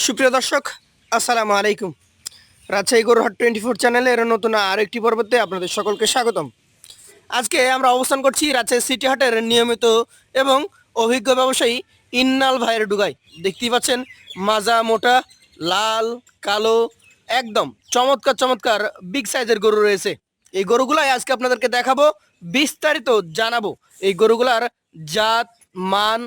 সুপ্রিয় দর্শক, আসসালামু আলাইকুম। রাজশাহী গরুহাট 24 চ্যানেলের নতুন আরেকটি পর্বতে আপনাদের সকলকে স্বাগতম। আজকে আমরা অবস্থান করছি রাজশাহী সিটি হাটের নিয়মিত এবং অভিজ্ঞ ব্যবসায়ী ইন্নাল ভাইয়ের ডুগায়। দেখতেই পাচ্ছেন মাজা মোটা, লাল কালো, একদম চমৎকার চমৎকার বিগ সাইজের গরু রয়েছে। এই গরুগুলাই আজকে আপনাদেরকে দেখাবো, বিস্তারিত জানাবো এই গরুগুলার জাত, মান,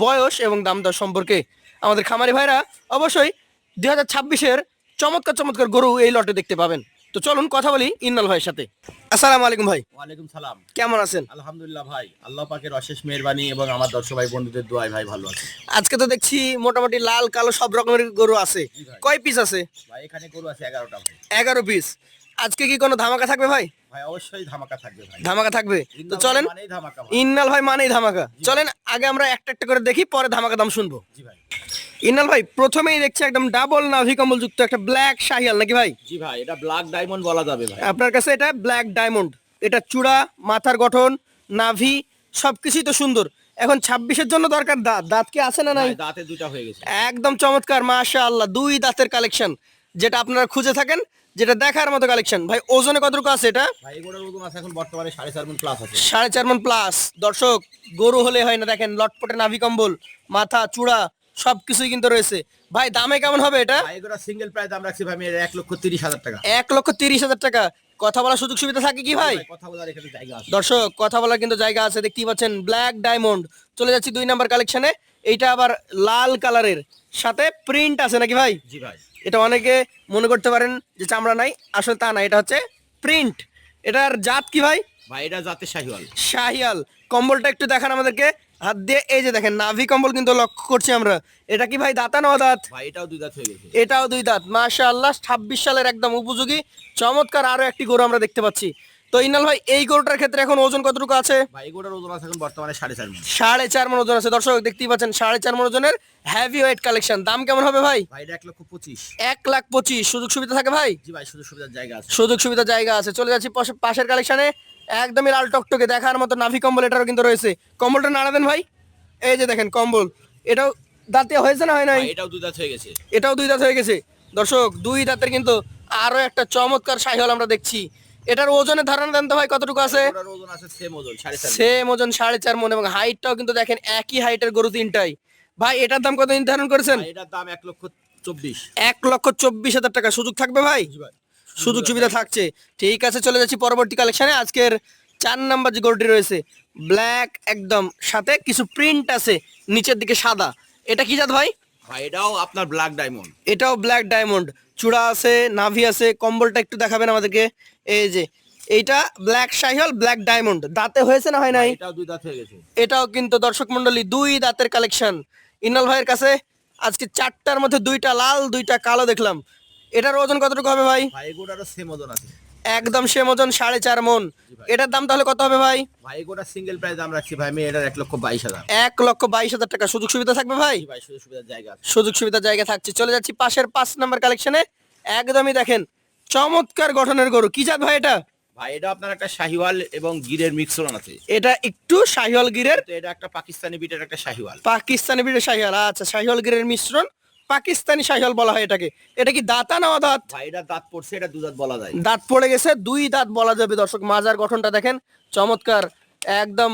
বয়স এবং দাম দর সম্পর্কে। আমাদের খামারি ভাইরা অবশ্যই 2026-এর চমৎকার চমৎকার গরু এই লটে দেখতে পাবেন। তো চলুন কথা বলি ইন্নাল ভাইয়ের সাথে। আসসালামু আলাইকুম ভাই, ওয়ালাইকুম সালাম। কেমন আছেন? আলহামদুলিল্লাহ ভাই, আল্লাহ পাকের অশেষ মেহেরবানি এবং আমার দর্শক ভাই বন্ধুদের দোয়ায় ভাই ভালো আছে। আজকে তো দেখছি মোটামুটি লাল কালো সব রকমের গরু আছে। জি ভাই। কয় পিস আছে? ভাই এখানে গরু আছে 11টা ভাই। 11 পিস। আজকে কি কোনো ধামাকা থাকবে ভাই? ভাই অবশ্যই ধামাকা থাকবে ভাই। ধামাকা থাকবে তো ইন্নাল চলেন। মানেই ধামাকা ভাই। ইন্নাল ভাই মানেই ধামাকা, চলেন আগে আমরা একটা একটা করে দেখি, পরে ধামাকা দাম শুনবো। জি ভাই। ইন্নাল ভাই, প্রথমেই দেখছি একদম ডাবল নাভি কম্বল যুক্ত একটা ব্ল্যাক শাহিয়াল নাকি ভাই? জি ভাই, এটা ব্ল্যাক ডায়মন্ড বলা যাবে ভাই। আপনার কাছে এটা ব্ল্যাক ডায়মন্ড। এটা চূড়া, মাথার গঠন, নাভি সবকিছুই তো সুন্দর। এখন 26-এর জন্য দরকার দাঁত। দাঁত কি আছে না নাই? ভাই দাঁতে দুটা হয়ে গেছে। একদম চমৎকার, মাশাআল্লাহ, দুই দাঁতের কালেকশন, যেটা আপনারা খুঁজে থাকেন, যেটা দেখার মতো কালেকশন। ভাই ওজনে কতটুকু আছে এটা? ভাই এগুলোর ওজন আছে এখন বর্তমানে 4.5 মণ প্লাস আছে। 4.5 মণ প্লাস। দর্শক, গরু হলে হয় না, দেখেন লটপটে নাভি কম্বল, মাথা চূড়া সবকিছুই কিন্তু রয়েছে। ভাই দামে কেমন হবে এটা? ভাই এগুলো সিঙ্গেল প্রাইস দাম রাখছি ভাই আমি 1,30,000 টাকা। 1,30,000 টাকা। কথা বলার সুযোগ সুবিধা থাকে কি ভাই? কথা বলার এখানে জায়গা আছে। দর্শক, কথা বলার কিন্তু জায়গা আছে। দেখতেই পাচ্ছেন ব্ল্যাক ডায়মন্ড। চলে যাচ্ছি 2 নাম্বার কালেকশনে। এইটা আবার লাল কালারের সাথে প্রিন্ট আছে নাকি ভাই? জি ভাই। এটা অনেকে মনে করতে পারেন যে চামড়া নাই, আসলে তা না, এটা হচ্ছে প্রিন্ট। এটার জাত কি ভাই? ভাই এটা জাতে শাহিওয়াল। শাহিয়াল। কম্বলটা একটু দেখান আমাদেরকে হাত দিয়ে। এই যে দেখেন নাভি কম্বল কিন্তু লক্ষ্য করছি আমরা। এটা কি ভাই দাঁতা না দাঁত? ভাই এটাও দুই দাঁত হয়ে গেছে। এটাও দুই দাঁত। মাশাআল্লাহ, 26 সালের একদম উপযোগী চমৎকার আরো একটি গরু আমরা দেখতে পাচ্ছি। তো ইনাল ভাই, এই গরুটার ক্ষেত্রে এখন ওজন কতটুকু আছে? ভাই এগুলোর ওজন আছে এখন বর্তমানে 4.5 মণ। 4.5 মণ ওজন আছে। দর্শক দেখতেই পাচ্ছেন 4.5 মণ ওজনের হেভি ওয়েট কালেকশন। দাম কেমন হবে ভাই? ভাই এটা 1,25,000। 1,25,000। সুযোগ সুবিধা থাকে ভাই? জি ভাই, সুযোগ সুবিধার জায়গা আছে। সুযোগ সুবিধা জায়গা আছে। চলে যাচ্ছি পাশের কালেকশনে। একদমই লাল টকটকে দেখার মতো নাভি কম্বল এটারও কিন্তু রয়েছে। কম্বলটা নাড়া দেন ভাই। এই যে দেখেন কম্বল, এটাও দাঁতে হয়েছে না হয় নাই? ভাই এটাও দুই দাঁত হয়ে গেছে। এটাও দুই দাঁত হয়ে গেছে। দর্শক, দুই দাঁতের কিন্তু আরো একটা চমৎকার শাহিওয়াল আমরা দেখছি। এটার ওজনের ধারণা দেন তো ভাই, কতটুকু আছে? ওটার ওজন আছে সেম ওজন 4.5 সেম ওজন 4.5 মণ এবং হাইটটাও কিন্তু দেখেন একই হাইটের গরু তিনটাই। ভাই এটার দাম কত নির্ধারণ করেছেন? ভাই এটার দাম 1,24,000। 1,24,000 টাকা। সুযোগ থাকবে ভাই? জি ভাই। সুযোগ সুবিধা থাকছে। ঠিক আছে, চলে যাচ্ছি পরবর্তী কালেকশনে। আজকের 4 নাম্বার যে গরুটি রয়েছে, ব্ল্যাক একদম, সাথে কিছু প্রিন্ট আছে নিচের দিকে সাদা। এটা কি জাত ভাই? ভাই এটাও আপনার ব্ল্যাক ডায়মন্ড। এটাও ব্ল্যাক ডায়মন্ড। চূড়া আছে, নাভি আছে। কম্বলটা একটু দেখাবেন আমাদেরকে। এই যে এইটা ব্ল্যাক শাহিওয়াল, ব্ল্যাক ডায়মন্ড। দাঁতে হয়েছে না হয় নাই? এটাও দুই দাঁত হয়ে গেছে। এটাও কিন্তু দর্শক মন্ডলী দুই দাঁতের কালেকশন। ইনাল ভাইয়ের কাছে আজকে 4টার মধ্যে 2টা লাল 2টা কালো দেখলাম। এটার ওজন কতটুকু হবে ভাই? ভাই এগুলোরও সেম ওজন আছে। একদম সেম ওজন, 4.5 মণ। জি ভাই। এটার দাম তাহলে কত হবে ভাই? ভাই এগুলোর সিঙ্গেল প্রাইস দাম রাখছি ভাই আমি এটার 1,22,000। 1,22,000 টাকা। সুযোগ সুবিধা থাকবে ভাই? জি ভাই, সুযোগ সুবিধার জায়গা আছে। সুযোগ সুবিধার জায়গা থাকছে। চলে যাচ্ছি পাশের 5 নাম্বার কালেকশনে। একদমই দেখেন চমৎকার গঠনের গরু। কি জাত ভাই এটা? ভাই এটা আপনার একটা শাহিওয়াল এবং গিরের মিক্সরণ আছে। এটা একটু শাহিওয়াল গিরের, তো এটা একটা পাকিস্তানি বিটের একটা শাহিওয়াল। পাকিস্তানি ব্রিডের শাহিওয়াল। আচ্ছা, শাহিওয়াল গিরের মিশ্রণ, পাকিস্তানি শাহিওয়াল বলা হয় এটাকে। এটা কি দাঁতা না দাঁত? ভাই এটা দাঁত পড়ছে, এটা দুই দাঁত বলা যায়। দাঁত পড়ে গেছে, দুই দাঁত বলা যাবে। দর্শক, মাজার গঠনটা দেখেন চমৎকার, একদম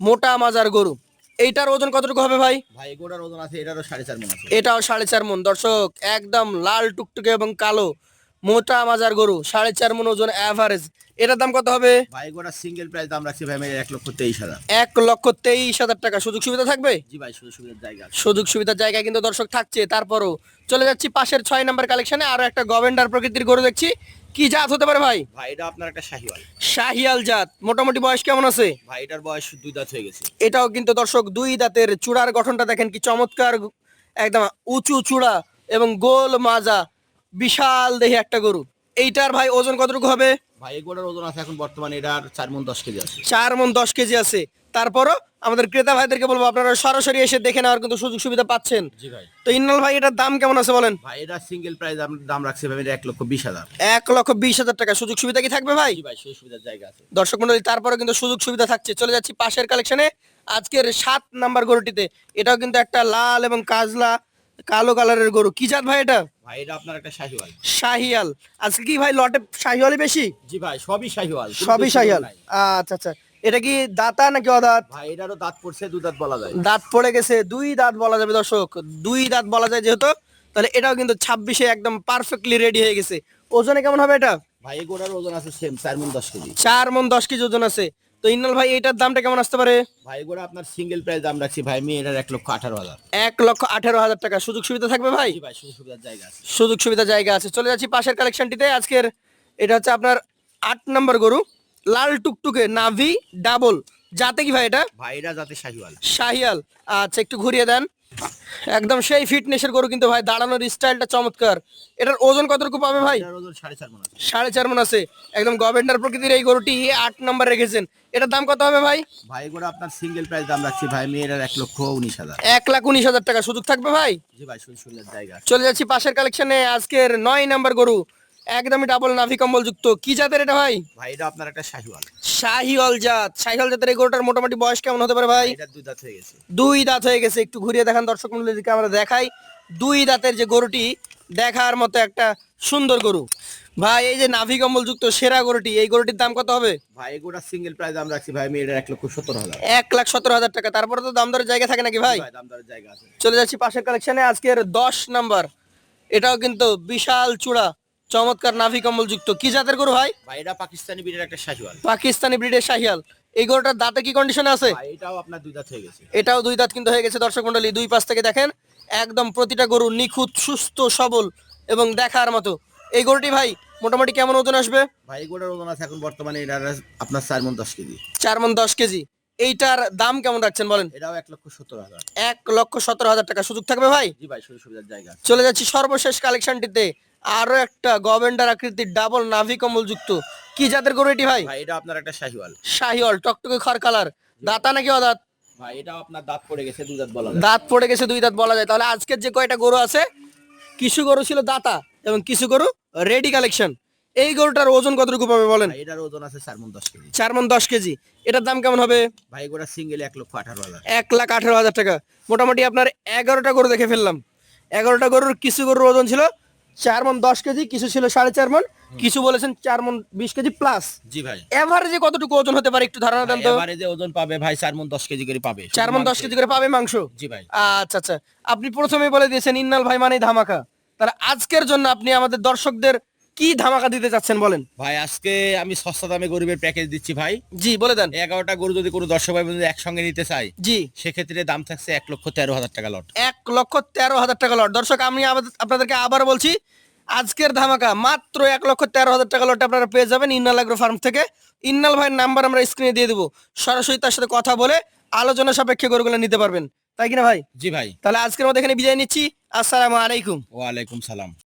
মোটা মাজার গরু। এইটার ওজন কতটুকু হবে ভাই? ভাই এগুলোর ওজন আছে এটারও 4.5 মণ আছে। এটাও 4.5 মণ। দর্শক, একদম লাল টুকটুকে এবং কালো মোটা মাজার গরু, 4.5 মণ ওজন এভারেজ। এটার দাম কত হবে? ভাই এগুলোর সিঙ্গেল প্রাইস দাম রাখছি ভাই আমি 1,23,000। 1,23,000 টাকা। সুযোগ সুবিধা থাকবে? জি ভাই, সুযোগ সুবিধার জায়গা আছে। সুযোগ সুবিধার জায়গায় কিন্তু দর্শক থাকছে। তারপরও চলে যাচ্ছি পাশের 6 নাম্বার কালেকশনে। আরো একটা গভেন্ডার প্রকৃতির গরু দেখছি। কি জাত হতে পারে ভাই? ভাই এটা আপনার একটা শাহিওয়াল। শাহিয়াল জাত। মোটামুটি বয়স কেমন আছে? ভাই এটার বয়স দুই দাঁত হয়ে গেছে। এটাও কিন্তু দর্শক দুই দাঁতের। চূড়ার গঠনটা দেখেন কি চমৎকার, একদম উঁচু চূড়া এবং গোল মাজা, বিশাল দেহে একটা গরু। এইটার ভাই ওজন কতটুকু হবে? ভাই এগুলোর ওজন আছে এখন বর্তমানে এটার 4 মণ 10 কেজি আছে। 4 মণ 10 কেজি আছে। তারপরও আমাদের ক্রেতা ভাইদেরকে বলবো, আপনারা সরাসরি এসে দেখে নেওয়ার কিন্তু সুযোগ সুবিধা পাচ্ছেন। জি ভাই। তো ইন্নাল ভাই, এটার দাম কেমন আছে বলেন? ভাই এটা সিঙ্গেল প্রাইস দাম রাখছি ভাই এটা 1,20,000। 1,20,000 টাকা। সুযোগ সুবিধা কি থাকবে ভাই? জি ভাই, সুযোগ সুবিধার জায়গা আছে। দর্শক মন্ডলী, তারপরে কিন্তু সুযোগ সুবিধা থাকছে। চলে যাচ্ছি পাশের কালেকশনে। আজকের 7 নাম্বার গরুটিতে। এটাও কিন্তু একটা লাল এবং কাজলা কালো কালারের গরু, কি জাত ভাই এটা? ভাই এটা আপনার একটা শাহিওয়াল। শাহিয়াল। আজকে কি ভাই লটে শাহিওয়ালই বেশি? জি ভাই, সবই শাহিওয়াল, কোনো সবই দেশি গরু শাহিয়াল। নাই। আচ্ছা আচ্ছা, এটা কি দাতা নাকি অদাঁত? ভাই এটারও দাঁত পড়ছে, দু দাঁত বলা যায়। দাঁত পড়ে গেছে, দুই দাঁত বলা যাবে দর্শক, দুই দাঁত বলা যায় যেহেতু, তাহলে এটাও কিন্তু 26-এ একদম পারফেক্টলি রেডি হয়ে গেছে। ওজনে কেমন হবে এটা? ভাই এই গরুর ওজন আছে সেম 4 মণ 10 কেজি। 4 মণ 10 কেজি ওজন আছে। তো ইন্নাল ভাই এটার দামটা কেমন আসতে পারে? ভাই এই গরু আপনার সিঙ্গেল প্রাইস দাম রাখছি ভাই আমি এটার 1,18,000। 1,18,000 টাকা। সুযোগ সুবিধা থাকবে ভাই? জি ভাই, সুযোগ সুবিধার জায়গা আছে। সুযোগ সুবিধা জায়গা আছে। চলে যাচ্ছি পাশের কালেকশনটিতে। আজকের এটা হচ্ছে আপনার 8 নম্বর গরু, লাল টুকটুকে নাভি ডাবল, যাতে কি ভাই এটা? ভাই এটা যাতে শাহিওয়াল। শাহিয়াল। আচ্ছা, একটু ঘুরিয়ে দেন। একদম সেই ফিটনেসের গরু কিন্তু ভাই, দাঁড়ানোর স্টাইলটা চমৎকার। এটার ওজন কতটুকু পাবে ভাই? এটার ওজন 4.5 মণ আছে। 4.5 মণ আছে। একদম গভর্নর প্রকৃতির এই গরুটি 8 নম্বর রেখেছেন। এটার দাম কত হবে ভাই? ভাই এই গরু আপনার সিঙ্গেল প্রাইস দাম রাখছি ভাই আমি এটার 1,19,000। 1,19,000 টাকা। সুযোগ থাকবে ভাই? জি ভাই, সুযোগ সুবিধার জায়গা আছে। চলে যাচ্ছি পাশের কালেকশনে। আজকের 9 নম্বর গরু, একদমই ডাবল নাভি কম্বল যুক্ত, কি জাতের এটা ভাই? ভাই এটা আপনার একটা শাহিওয়াল। শাহিওয়াল জাত। শাহিওয়াল জাতের এই গরুটার মোটামুটি বয়স কেমন হতে পারে ভাই? এটা দুই দাঁত হয়ে গেছে। দুই দাঁত হয়ে গেছে। একটু ঘুরিয়ে দেখান দর্শক মণ্ডলীকে আমরা দেখাই। দুই দাঁতের যে গরুটি, দেখার মতো একটা সুন্দর গরু। ভাই এই যে নাভি কম্বল যুক্ত সেরা গরুটি, এই গরুটির দাম কত হবে? ভাই এই গরুটার সিঙ্গেল প্রাইস দাম রাখছি ভাই আমি এটার 1,17,000। 1,17,000 টাকা। তারপরে তো দাম দরের জায়গা থাকে নাকি ভাই? ভাই দাম দরের জায়গা আছে। চলে যাচ্ছি পাশের কালেকশনে। আজকের 10 নম্বর, এটাও কিন্তু বিশাল চূড়া, চমৎকার নাভি কম্বল যুক্ত, কি জাতের গরু ভাই? ভাই এটা পাকিস্তানি ব্রিডের একটা শাহিওয়াল। পাকিস্তানি ব্রিডের শাহিয়াল। এই গরুটার দাঁতে কি কন্ডিশনে আছে? ভাই এটাও আপনার দুই দাঁত হয়ে গেছে। এটাও দুই দাঁত কিন্তু হয়ে গেছে দর্শক মন্ডলী, দুই পাশ থেকে দেখেন, একদম প্রতিটা গরু নিখুঁত, সুস্থ সবল এবং দেখার মতো। এই গরুটি ভাই মোটামুটি কেমন ওজন আসবে? ভাই এই গরুর ওজন আছে এখন বর্তমানে এটার আপনার 4 মণ 10 কেজি। 4 মণ 10 কেজি। এইটার দাম কেমন রাখছেন বলেন? এটাও 1,17,000। 1,17,000 টাকা। সুযোগ থাকবে ভাই? জি ভাই, সুযোগ সুবিধার জায়গা আছে। চলে যাচ্ছি সর্বশেষ কালেকশনটিতে। আরো একটা গভেন্ডার আকৃতির ডাবল নাভি কম্বল যুক্ত, কি জাতের গরু এটি ভাই? ভাই এটা আপনার একটা শাহিওয়াল। শাহিওয়াল, টকটকে খড় কালার, দাতা নাকি অদাঁত? ভাই এটাও আপনার দাঁত পড়ে গেছে, দুই দাঁত বলা যায়। দাঁত পড়ে গেছে, দুই দাঁত বলা যায়। তাহলে আজকের যে কয়টা গরু আছে, কিছু গরু ছিল দাতা এবং কিছু গরু রেডি কালেকশন। এই গরুটার ওজন কতটুকু পাবে বলেন? ভাই এটার ওজন আছে 4 মণ 10 কেজি। 4 মণ 10 কেজি। এটার দাম কেমন হবে? ভাই গোটা সিঙ্গেল 1,18,000। 1,18,000 টাকা। মোটামুটি আপনার 11টা গরু দেখে ফেললাম। 11টা গরুর কিছু গরুর ওজন ছিল 4 মণ 10 কেজি, কিছু ছিল 4.5 মণ, কিছু বলেছেন 4 মণ 20 কেজি প্লাস। জি ভাই। এভারেজে কতটুকু ওজন হতে পারে একটু ধারণা দেন তো? এবারে ওজন পাবে ভাই 4 মণ 10 কেজি করে পাবে। 4 মণ 10 কেজি করে পাবে মাংস। জি ভাই। আচ্ছা আচ্ছা, আপনি প্রথমেই বলে দিয়েছেন ইন্নাল ভাই মানে ধামাকা। তাহলে আজকের জন্য আপনি আমাদের দর্শকদের কি ধামাকা দিতে চাচ্ছেন বলেন? ভাই আজকে আমি সস্তা দামে গরিবের প্যাকেজ দিচ্ছি ভাই। জি বলে দেন। 11টা গরু যদি কোনো দর্শক ভাই বন্ধু একসঙ্গে নিতে চাই, জি, সেক্ষেত্রে দাম থাকছে 1,13,000 টাকা লট। 1,13,000 টাকা লট। দর্শক আমি আপনাদেরকে আবার বলছি, আজকের ধামাকা মাত্র 1,13,000 টাকা লটে আপনারা পেয়ে যাবেন ইন্নাল এগ্রো ফার্ম থেকে। ইন্নাল ভাইয়ের নাম্বার আমরা স্ক্রিনে দিয়ে দেবো, সরাসরি তার সাথে কথা বলে আলোচনা সাপেক্ষে গরুগুলো নিতে পারবেন, তাই কিনা ভাই? জি ভাই। তাহলে আজকের মধ্যে এখানে বিদায় নিচ্ছি। আসসালামু আলাইকুম। ওয়ালাইকুম সালাম।